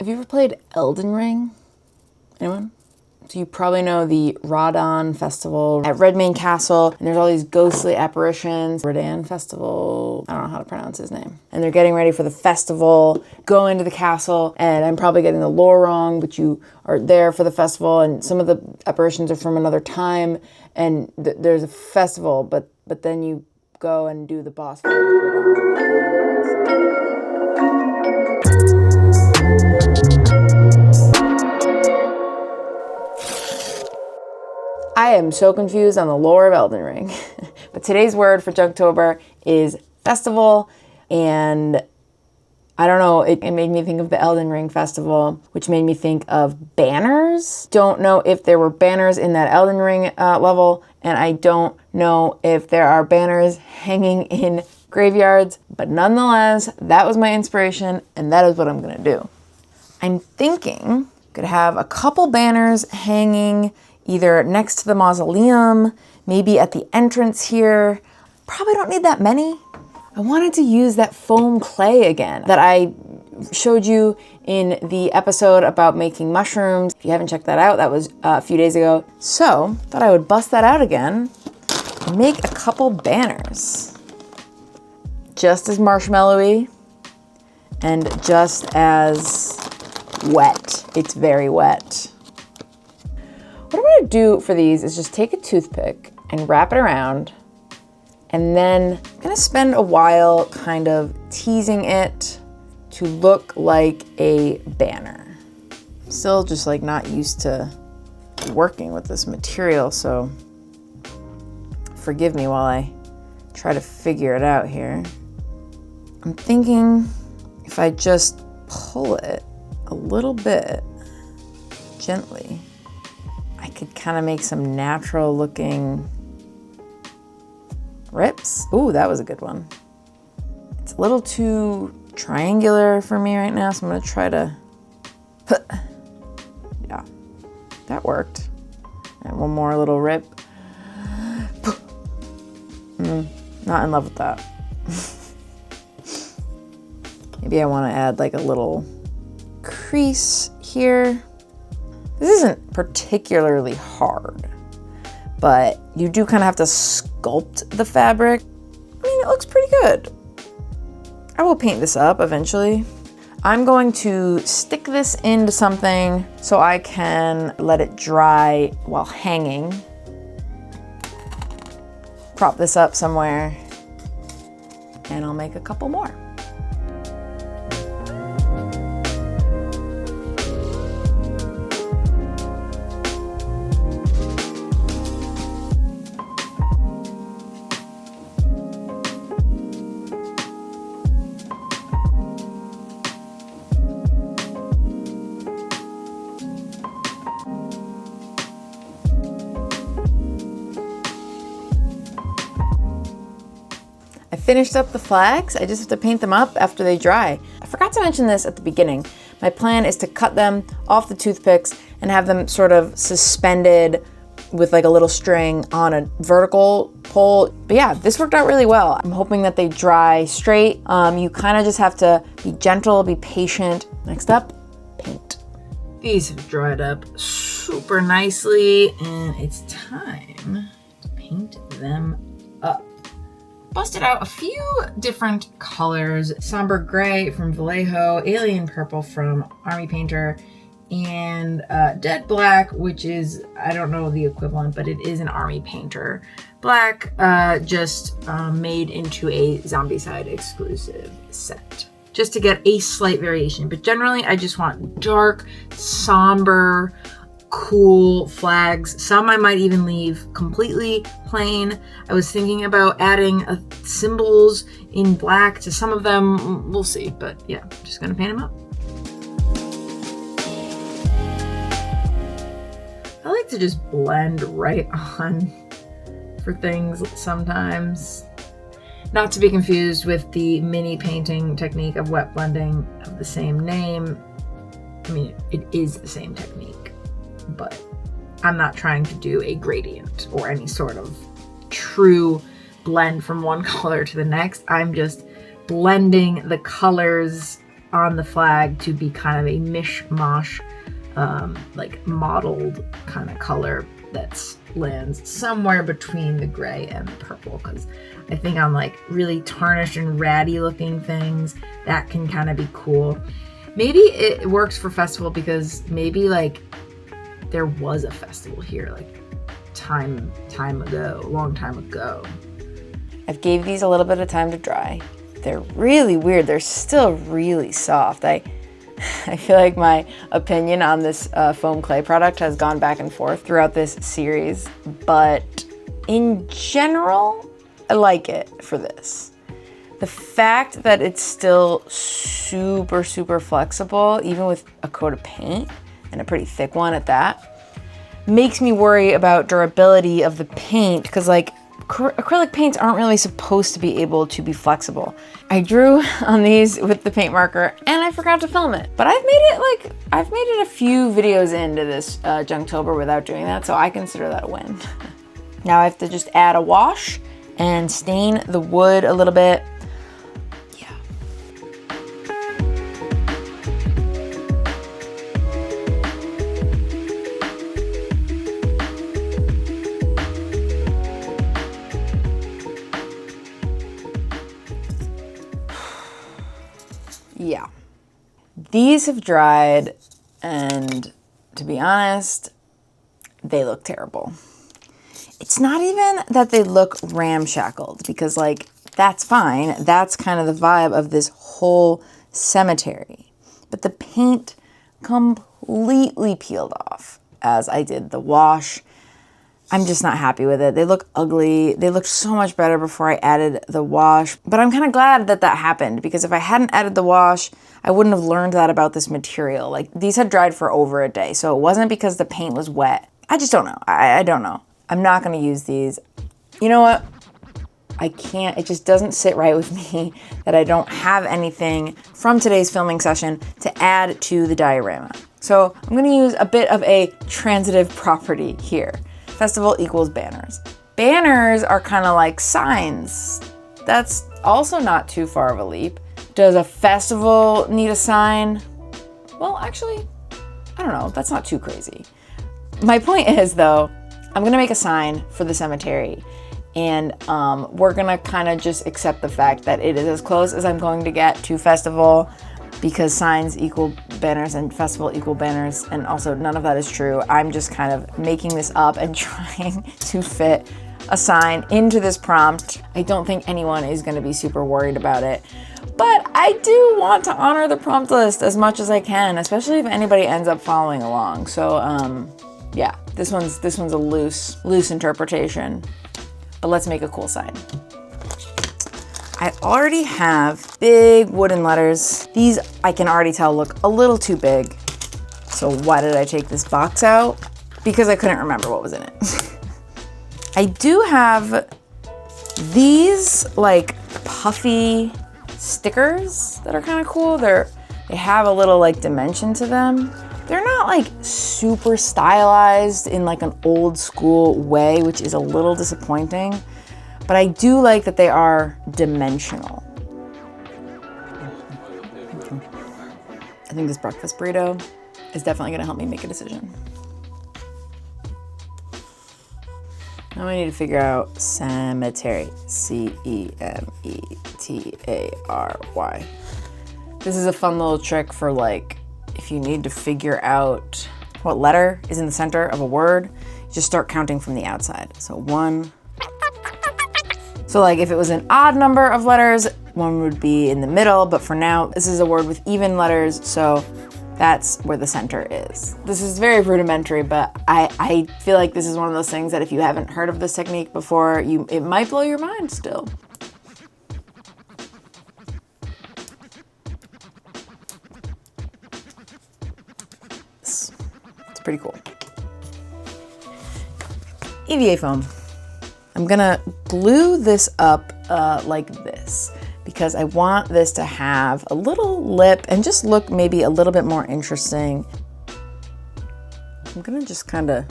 Have you ever played Elden Ring? Anyone? So you probably know the Radon Festival at Redmane Castle, and there's all these ghostly apparitions. Radon Festival, I don't know how to pronounce his name. And they're getting ready for the festival, go into the castle, and I'm probably getting the lore wrong, but you are there for the festival, and some of the apparitions are from another time, and there's a festival, but then you go and do the boss fight with Radon. I am so confused on the lore of Elden Ring. But today's word for Junktober is festival, and I don't know, it made me think of the Elden Ring festival, which made me think of banners. Don't know if there were banners in that Elden Ring level, and I don't know if there are banners hanging in graveyards, but nonetheless, that was my inspiration, and that is what I'm gonna do. I'm thinking could have a couple banners hanging either next to the mausoleum, maybe at the entrance here. Probably don't need that many. I wanted to use that foam clay again that I showed you in the episode about making mushrooms. If you haven't checked that out, that was a few days ago. So, thought I would bust that out again and make a couple banners. Just as marshmallowy and just as wet. It's very wet. What I'm gonna do for these is just take a toothpick and wrap it around, and then I'm gonna spend a while kind of teasing it to look like a banner. Still just like not used to working with this material, so forgive me while I try to figure it out here. I'm thinking if I just pull it a little bit gently, I could kind of make some natural looking rips. Ooh, that was a good one. It's a little too triangular for me right now, so I'm gonna try to, yeah, that worked. And one more little rip. Not in love with that. Maybe I wanna add like a little crease here. This isn't particularly hard, but you do kind of have to sculpt the fabric. I mean, it looks pretty good. I will paint this up eventually. I'm going to stick this into something so I can let it dry while hanging. Prop this up somewhere, and I'll make a couple more. I finished up the flags. I just have to paint them up after they dry. I forgot to mention this at the beginning. My plan is to cut them off the toothpicks and have them sort of suspended with like a little string on a vertical pole. But yeah, this worked out really well. I'm hoping that they dry straight. You kind of just have to be gentle, be patient. Next up, paint. These have dried up super nicely, and it's time to paint them up. Busted out a few different colors: somber gray from Vallejo, alien purple from Army Painter, and dead black, which is, I don't know the equivalent, but it is an Army Painter black, just made into a Zombicide exclusive set, just to get a slight variation. But generally I just want dark, somber, cool flags. Some I might even leave completely plain. I was thinking about adding symbols in black to some of them. We'll see, but yeah, just gonna paint them up. I like to just blend right on for things sometimes. Not to be confused with the mini painting technique of wet blending of the same name. I mean, it is the same technique, but I'm not trying to do a gradient or any sort of true blend from one color to the next. I'm just blending the colors on the flag to be kind of a mishmash, like mottled kind of color that lands somewhere between the gray and the purple, because I think on like really tarnished and ratty looking things, that can kind of be cool. Maybe it works for festival because maybe like there was a festival here like a long time ago. I've gave these a little bit of time to dry. They're really weird. They're still really soft. I feel like my opinion on this foam clay product has gone back and forth throughout this series, but in general, I like it for this. The fact that it's still super, super flexible, even with a coat of paint, and a pretty thick one at that, makes me worry about durability of the paint, because like acrylic paints aren't really supposed to be able to be flexible. I drew on these with the paint marker and I forgot to film it, but I've made it a few videos into this Junktober without doing that, so I consider that a win. Now I have to just add a wash and stain the wood a little bit. Yeah, these have dried, and to be honest, they look terrible. It's not even that they look ramshackled, because like, that's fine. That's kind of the vibe of this whole cemetery. But the paint completely peeled off as I did the wash. I'm just not happy with it. They look ugly. They looked so much better before I added the wash. But I'm kind of glad that that happened, because if I hadn't added the wash, I wouldn't have learned that about this material. Like, these had dried for over a day, so it wasn't because the paint was wet. I just don't know. I don't know. I'm not gonna use these. You know what? I can't, it just doesn't sit right with me that I don't have anything from today's filming session to add to the diorama. So I'm gonna use a bit of a transitive property here. Festival equals banners. Banners are kind of like signs. That's also not too far of a leap. Does a festival need a sign? Well, actually, I don't know. That's not too crazy. My point is, though, I'm gonna make a sign for the cemetery, and we're gonna kind of just accept the fact that it is as close as I'm going to get to festival, because signs equal banners and festival equal banners, and also none of that is true. I'm just kind of making this up and trying to fit a sign into this prompt. I don't think anyone is gonna be super worried about it, but I do want to honor the prompt list as much as I can, especially if anybody ends up following along. So yeah, this one's a loose interpretation, but let's make a cool sign. I already have big wooden letters. These I can already tell look a little too big. So why did I take this box out? Because I couldn't remember what was in it. I do have these like puffy stickers that are kind of cool. They have a little like dimension to them. They're not like super stylized in like an old school way, which is a little disappointing. But I do like that they are dimensional. I think this breakfast burrito is definitely gonna help me make a decision. Now I need to figure out cemetery, C-E-M-E-T-A-R-Y. This is a fun little trick for like, if you need to figure out what letter is in the center of a word, just start counting from the outside. So 1. So like if it was an odd number of letters, 1 would be in the middle, but for now, this is a word with even letters, so that's where the center is. This is very rudimentary, but I feel like this is one of those things that if you haven't heard of this technique before, it might blow your mind still. It's pretty cool. EVA foam. I'm gonna glue this up like this, because I want this to have a little lip and just look maybe a little bit more interesting. I'm gonna just kind of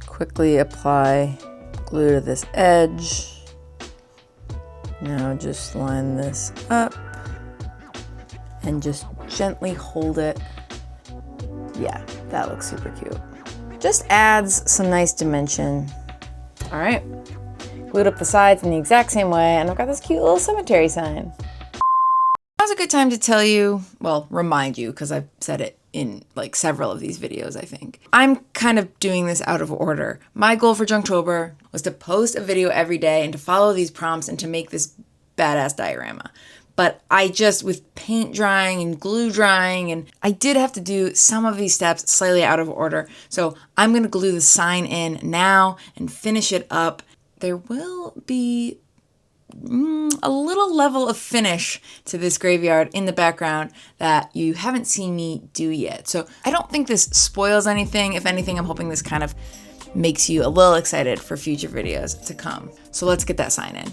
quickly apply glue to this edge. Now just line this up and just gently hold it. Yeah, that looks super cute. Just adds some nice dimension. All right, glued up the sides in the exact same way, and I've got this cute little cemetery sign. Now's a good time to tell you, well, remind you, because I've said it in like several of these videos, I think. I'm kind of doing this out of order. My goal for Junktober was to post a video every day and to follow these prompts and to make this badass diorama. But I just, with paint drying and glue drying, and I did have to do some of these steps slightly out of order. So I'm gonna glue the sign in now and finish it up. There will be a little level of finish to this graveyard in the background that you haven't seen me do yet. So I don't think this spoils anything. If anything, I'm hoping this kind of makes you a little excited for future videos to come. So let's get that sign in.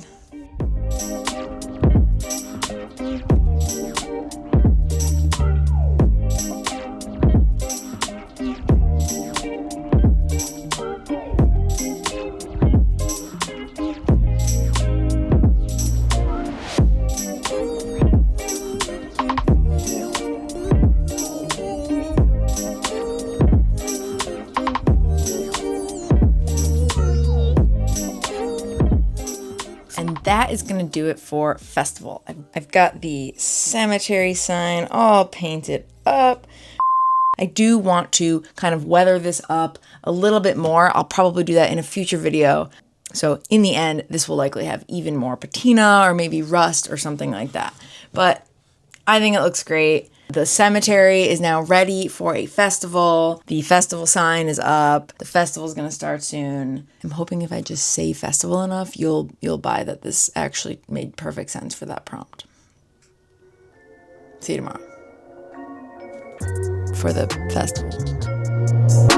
And that is gonna do it for festival. I've got the cemetery sign all painted up. I do want to kind of weather this up a little bit more. I'll probably do that in a future video. So in the end, this will likely have even more patina or maybe rust or something like that. But I think it looks great. The cemetery is now ready for a festival. The festival sign is up. The festival is gonna start soon. I'm hoping if I just say festival enough, you'll buy that this actually made perfect sense for that prompt. See you tomorrow for the festival.